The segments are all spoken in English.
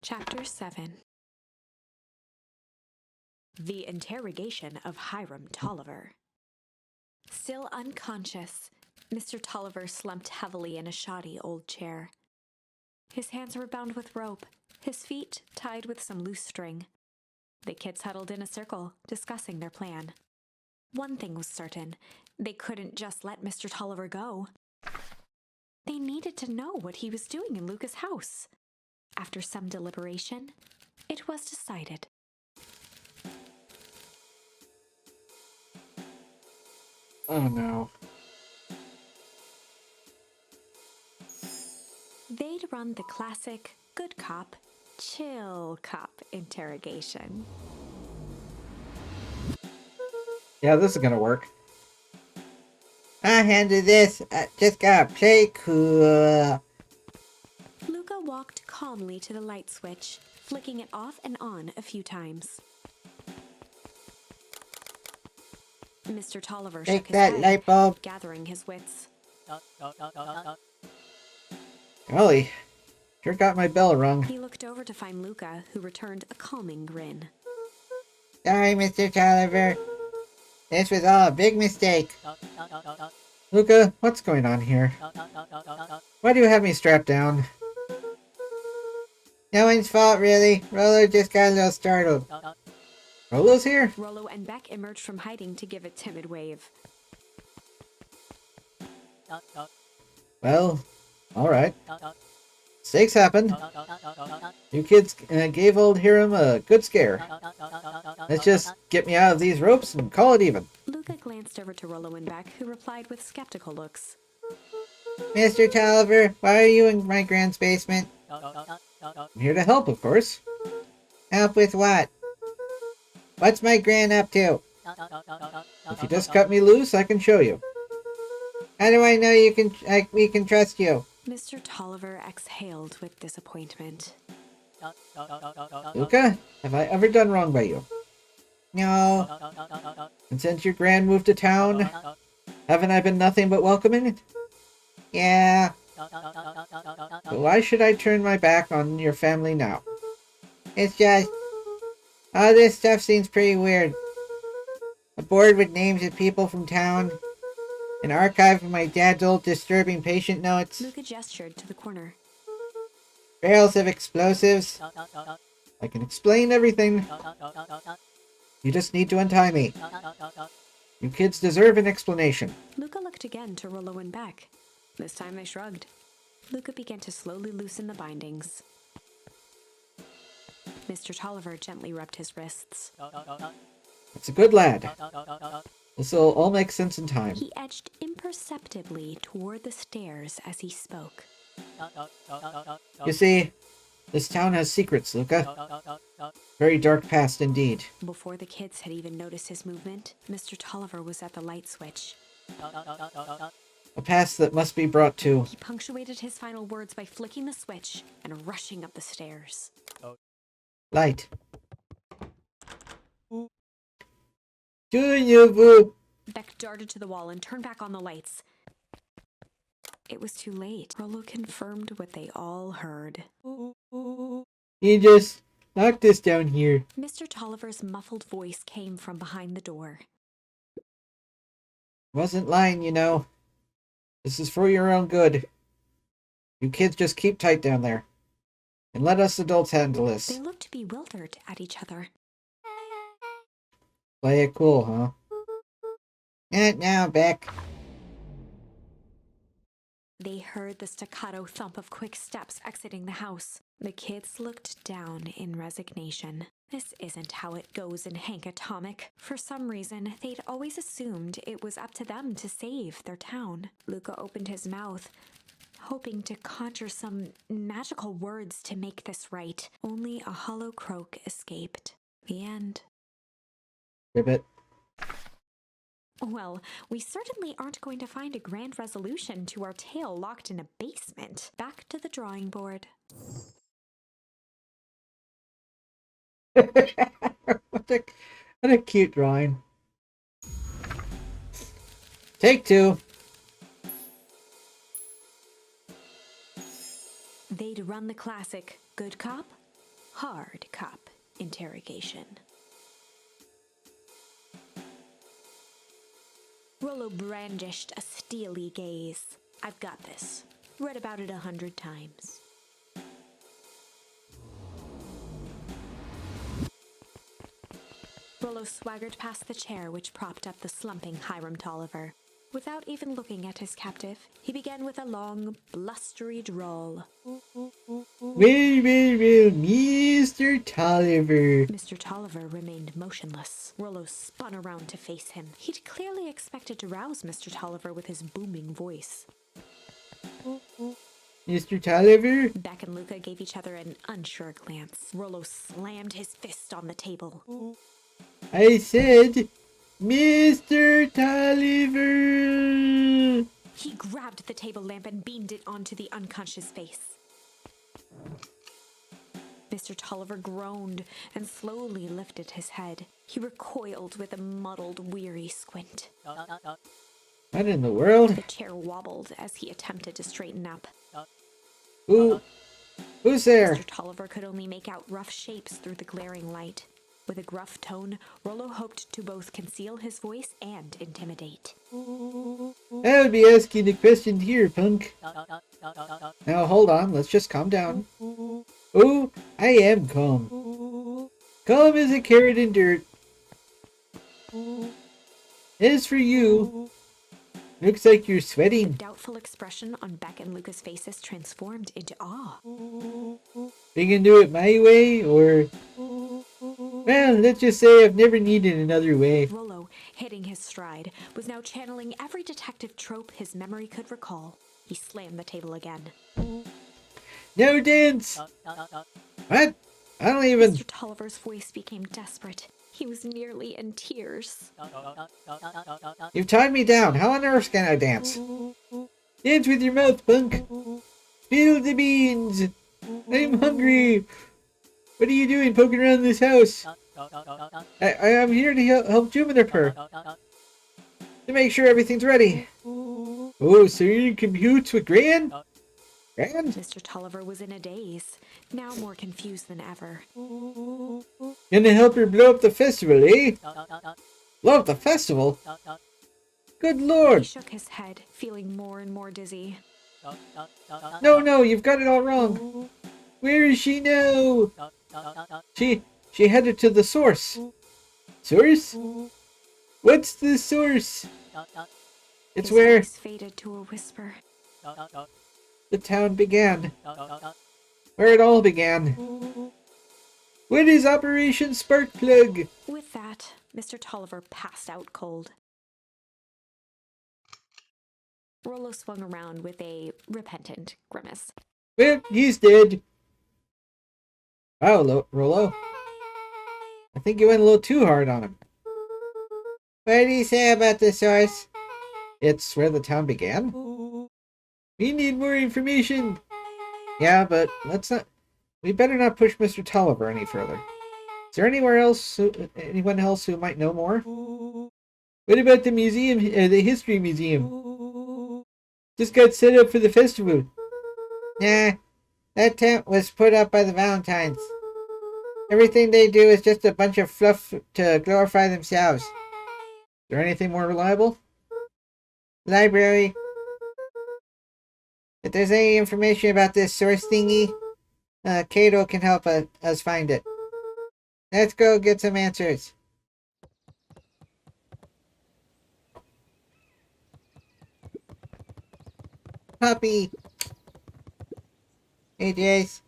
Chapter 7. The Interrogation of Hiram Tolliver. Still unconscious, Mr. Tolliver slumped heavily in a shoddy old chair. His hands were bound with rope, his feet tied with some loose string. The kids huddled in a circle, discussing their plan. One thing was certain, they couldn't just let Mr. Tolliver go. They needed to know what he was doing in Luca's house. After some deliberation, it was decided. Oh no. They'd run the classic good cop, chill cop interrogation. Yeah, this is gonna work. I handle this. I just gotta play cool. Luca walked calmly to the light switch, flicking it off and on a few times. Mr. Tolliver shook his that head, light bulb. gathering his wits. Golly, sure got my bell rung. He looked over to find Luca, who returned a calming grin. Sorry, Mr. Tolliver. This was all a big mistake. Luca, what's going on here? Why do you have me strapped down? No one's fault, really. Rollo just got a little startled. Rollo's here? Rollo and Beck emerged from hiding to give a timid wave. Well, alright. Mistakes happen. You kids gave old Hiram a good scare. Let's just get me out of these ropes and call it even. Luca glanced over to Rollo and Beck, who replied with skeptical looks. Mr. Tolliver, why are you in my grand's basement? I'm here to help, of course. Help with what? What's my gran up to? If you just cut me loose, I can show you. How do I know we can trust you? Mr. Tolliver exhaled with disappointment. Luca, have I ever done wrong by you? No. And since your gran moved to town, haven't I been nothing but welcoming? Yeah. But why should I turn my back on your family now? It's just... all this stuff seems pretty weird. A board with names of people from town. An archive of my dad's old disturbing patient notes. Luca gestured to the corner. Barrels of explosives. I can explain everything. You just need to untie me. You kids deserve an explanation. Luca looked again to Rollo and Beck. This time they shrugged. Luca began to slowly loosen the bindings. Mr. Tolliver gently rubbed his wrists. It's a good lad. This'll all make sense in time. He edged imperceptibly toward the stairs as he spoke. You see, this town has secrets, Luca. Very dark past indeed. Before the kids had even noticed his movement, Mr. Tolliver was at the light switch. A past that must be brought to... He punctuated his final words by flicking the switch and rushing up the stairs. Light. Do Beck darted to the wall and turned back on the lights. It was too late. Rollo confirmed what they all heard. You just knock this down here. Mr. Tolliver's muffled voice came from behind the door. Wasn't lying, you know. This is for your own good. You kids just keep tight down there. And let us adults handle this. They looked bewildered at each other. Play it cool, huh? Not now, Beck. They heard the staccato thump of quick steps exiting the house. The kids looked down in resignation. This isn't how it goes in Hank Atomic. For some reason, they'd always assumed it was up to them to save their town. Luca opened his mouth, hoping to conjure some magical words to make this right. Only a hollow croak escaped. The end. Ribbit. Well, we certainly aren't going to find a grand resolution to our tale locked in a basement. Back to the drawing board. What a cute drawing. Take two. They'd run the classic good cop, hard cop interrogation. Rollo brandished a steely gaze. I've got this. Read about it 100 times. Rollo swaggered past the chair which propped up the slumping Hiram Tolliver. Without even looking at his captive, he began with a long, blustery drawl. Well, Mr. Tolliver. Mr. Tolliver remained motionless. Rollo spun around to face him. He'd clearly expected to rouse Mr. Tolliver with his booming voice. Mr. Tolliver? Beck and Luca gave each other an unsure glance. Rollo slammed his fist on the table. I said, Mr. Tolliver! He grabbed the table lamp and beamed it onto the unconscious face. Mr. Tolliver groaned and slowly lifted his head. He recoiled with a muddled, weary squint. What in the world? The chair wobbled as he attempted to straighten up. Who's there? Mr. Tolliver could only make out rough shapes through the glaring light. With a gruff tone, Rollo hoped to both conceal his voice and intimidate. I'll be asking the question here, punk. Now hold on, let's just calm down. Oh, I am calm. Calm as a carrot in dirt. As for you, looks like you're sweating. The doubtful expression on Beck and Luca's faces transformed into awe. You can do it my way, or... Well, let's just say I've never needed another way. Rollo, hitting his stride, was now channeling every detective trope his memory could recall. He slammed the table again. No dance! What? I don't even... Mr. Tolliver's voice became desperate. He was nearly in tears. You've tied me down. How on earth can I dance? Dance with your mouth, punk. Spill the beans. I'm hungry. What are you doing poking around this house? I am here to help Juniper. To make sure everything's ready. Oh, so you're in cahoots with Gran? Gran? Mr. Tolliver was in a daze, now more confused than ever. Gonna help her blow up the festival, eh? Blow up the festival? Good He lord. shook his head, feeling more and more dizzy. No, you've got it all wrong. Where is she now? She headed to the source. Source? What's the source? It's His where voice faded to a whisper. the town began. Where it all began. What is Operation Sparkplug? With that, Mr. Tolliver passed out cold. Rollo swung around with a repentant grimace. Well, he's dead. Wow, Rollo. I think you went a little too hard on him. What did he say about the source? It's where the town began? We need more information. Yeah, but let's not... We better not push Mr. Tolliver any further. Is there anyone else who might know more? What about the museum, the history museum? Just got set up for the festival. Nah, that tent was put up by the Valentines. Everything they do is just a bunch of fluff to glorify themselves. Is there anything more reliable? Library. If there's any information about this source thingy, Cato can help us find it. Let's go get some answers. Puppy. Hey, Jace.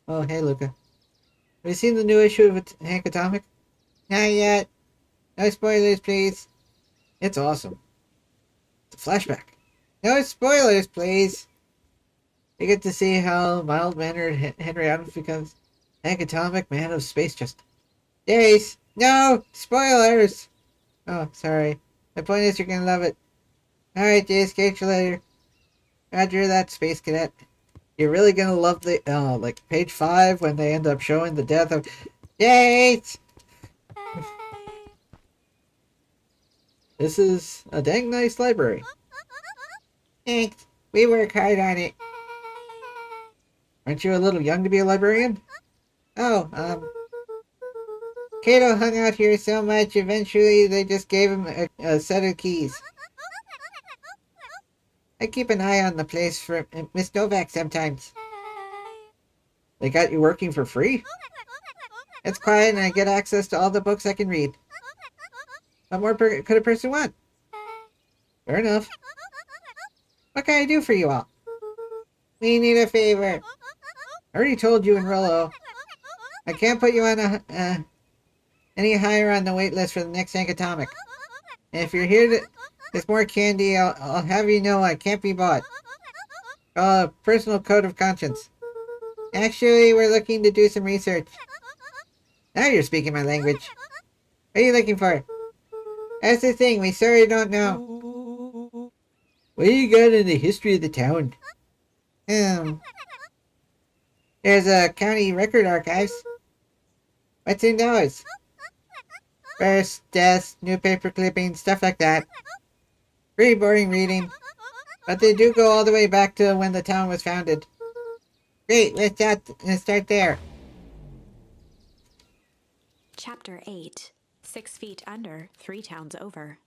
Oh, hey, Luca. Have you seen the new issue of Hank Atomic? Not yet. No spoilers, please. It's awesome. It's a flashback. No spoilers, please. You get to see how mild-mannered Henry Adams becomes Hank Atomic, man of space just... Jace! No! Spoilers! Oh, sorry. My point is you're gonna love it. Alright, Jace, catch you later. Roger that, Space Cadet. You're really gonna love the, like, page 5 when they end up showing the death of... Jace! This is a dang nice library. Thanks. We work hard on it. Aren't you a little young to be a librarian? Oh, Kato hung out here so much, eventually they just gave him a set of keys. I keep an eye on the place for Miss Novak sometimes. They got you working for free? It's quiet and I get access to all the books I can read. What more could a person want? Fair enough. What can I do for you all? We need a favor. I already told you and Rollo. I can't put you on any higher on the wait list for the next Ankatomic. And if you're here with more candy, I'll have you know I can't be bought. Personal code of conscience. Actually, we're looking to do some research. Now you're speaking my language. What are you looking for? That's the thing, we sorry don't know. What do you got in the history of the town? There's a county record archives. What's in those? Births, deaths, newspaper clippings, stuff like that. Pretty boring reading. But they do go all the way back to when the town was founded. Great, let's start there. Chapter 8. 6 feet under, 3 towns over.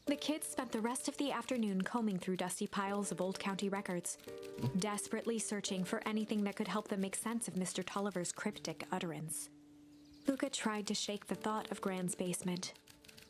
The kids spent the rest of the afternoon combing through dusty piles of old county records, desperately searching for anything that could help them make sense of Mr. Tolliver's cryptic utterance. Luca tried to shake the thought of Gran's basement,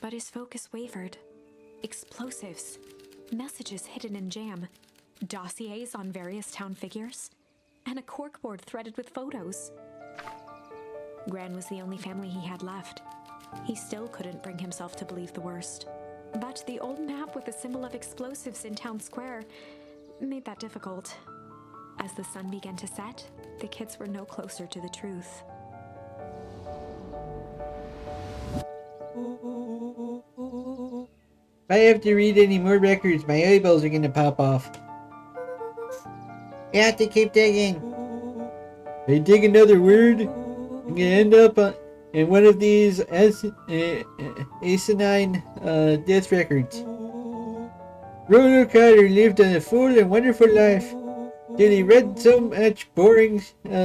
but his focus wavered. Explosives, messages hidden in jam, dossiers on various town figures, and a corkboard threaded with photos. Gran was the only family he had left. He still couldn't bring himself to believe the worst. But the old map with the symbol of explosives in town square made that difficult. As the sun began to set, the kids were no closer to the truth. If I have to read any more records, my eyeballs are gonna pop off. You have to keep digging. If I dig another word, I'm gonna end up in one of these asinine death records. Rollo Carter lived a full and wonderful life till he read so much boring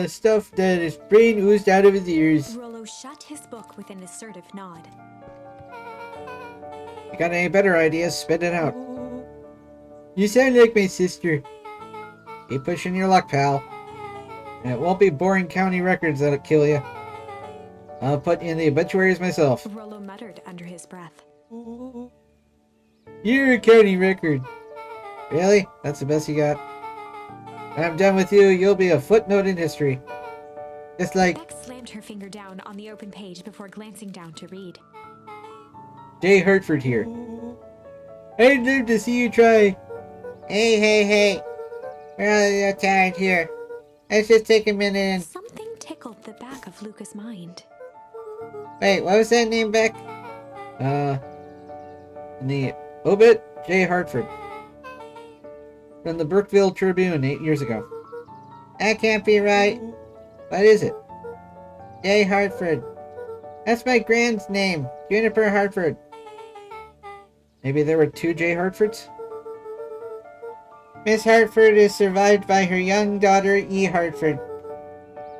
stuff that his brain oozed out of his ears. Rollo shut his book with an assertive nod. You got any better ideas? Spit it out. You sound like my sister. Keep pushing your luck, pal. And it won't be boring county records that'll kill you. I'll put you in the obituaries myself. Rollo muttered under his breath. You're a county record. Really? That's the best you got? When I'm done with you, you'll be a footnote in history. Just like... Beck slammed her finger down on the open page before glancing down to read. Jay Hartford here. I'd love to see you try. Hey. We're all a little tired here. Let's just take a minute and... Something tickled the back of Luca's mind. Wait, what was that name, Beck? In the obit, Jay Hartford. From the Brookville Tribune 8 years ago. That can't be right. What is it? Jay Hartford. That's my grand's name, Juniper Hartford. Maybe there were 2 Jay Hartfords? Miss Hartford is survived by her young daughter, E. Hartford.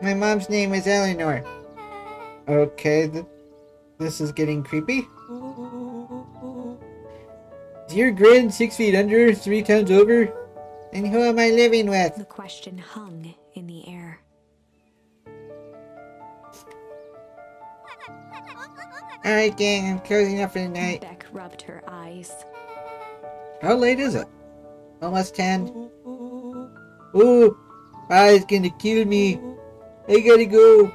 My mom's name is Eleanor. Okay, this is getting creepy. Is your grand 6 feet under, 3 towns over? And who am I living with? The question hung in the air. Alright, gang, I'm closing up for the night. Beck rubbed her eyes. How late is it? Almost 10. Ooh, Pa's gonna kill me. I gotta go.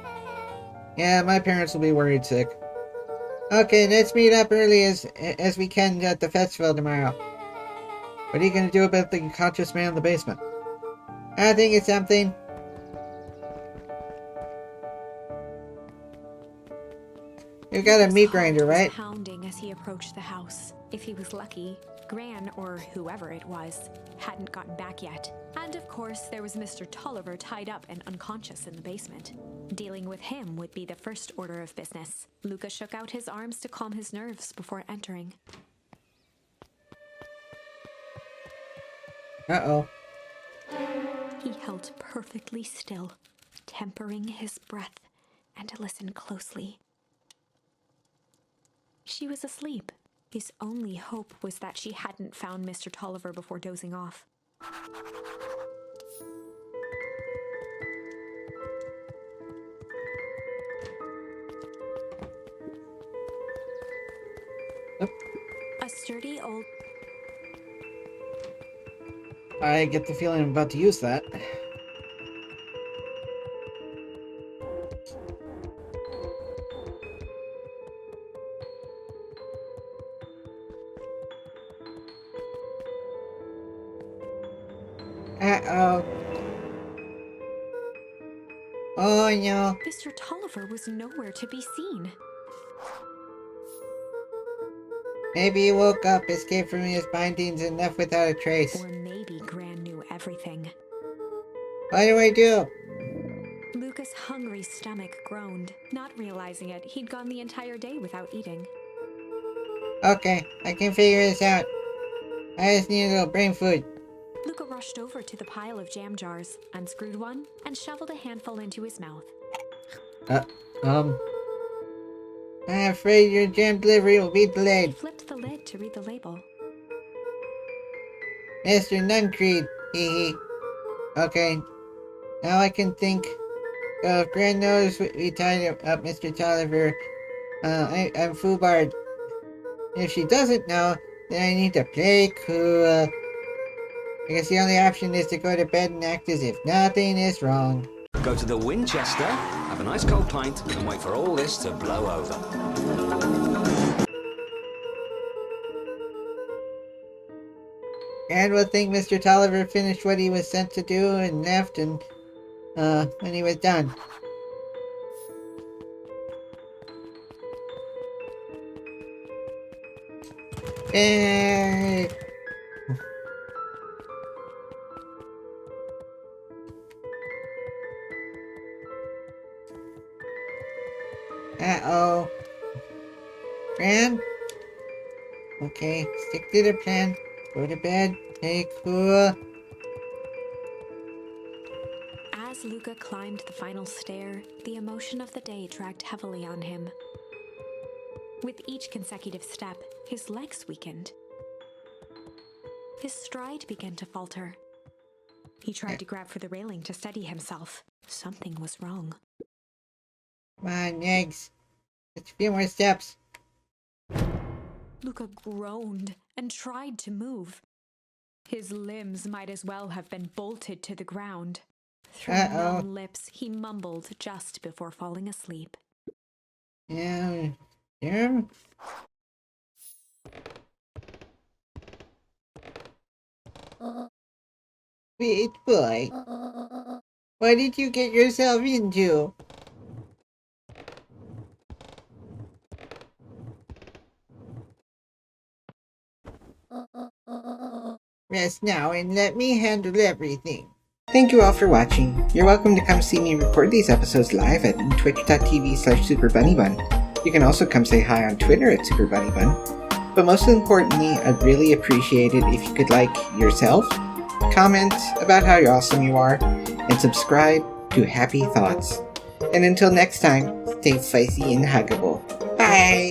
Yeah, my parents will be worried sick. Okay, let's meet up early as we can at the festival tomorrow. What are you gonna do about the unconscious man in the basement? I think it's something. You've got a meat grinder, right? Pounding as he approached the house. If he was lucky, Gran, or whoever it was, hadn't gotten back yet. And of course, there was Mr. Tolliver tied up and unconscious in the basement. Dealing with him would be the first order of business. Luca shook out his arms to calm his nerves before entering. Uh-oh. He held perfectly still, tempering his breath, and listened closely. She was asleep. His only hope was that she hadn't found Mr. Tolliver before dozing off. A sturdy old... I get the feeling I'm about to use that. Uh-oh. Oh no. Mr. Tolliver was nowhere to be seen. Maybe he woke up, escaped from his bindings, and left without a trace. Or maybe Gran knew everything. What do I do? Luca's hungry stomach groaned. Not realizing it, he'd gone the entire day without eating. Okay, I can figure this out. I just need a little brain food. Luca rushed over to the pile of jam jars, unscrewed one, and shoveled a handful into his mouth. I'm afraid your jam delivery will be He delayed. flipped the lid to read the label. Mr. Nuncreed, hee hee. Okay, now I can think. If Gran knows we tied up Mr. Tolliver, I'm foobarred. If she doesn't know, then I need to play cool. I guess the only option is to go to bed and act as if nothing is wrong. Go to the Winchester, have a nice cold pint, and wait for all this to blow over. And will think Mr. Tolliver finished what he was sent to do and left and, when he was done. Yay! Uh-oh. Gran? Okay, stick to the plan. Go to bed. Stay cool. As Luca climbed the final stair, the emotion of the day dragged heavily on him. With each consecutive step, his legs weakened. His stride began to falter. He tried to grab for the railing to steady himself. Something was wrong. Come on, legs. Just a few more steps. Luca groaned and tried to move. His limbs might as well have been bolted to the ground. Through numb lips, he mumbled just before falling asleep. Yeah. Sweet boy. What did you get yourself into? Rest now and let me handle everything. Thank you all for watching. You're welcome to come see me record these episodes live at twitch.tv/SuperBunnyBun. You can also come say hi on Twitter at SuperBunnyBun. But most importantly, I'd really appreciate it if you could like yourself, comment about how awesome you are, and subscribe to Happy Thoughts. And until next time, stay spicy and huggable. Bye!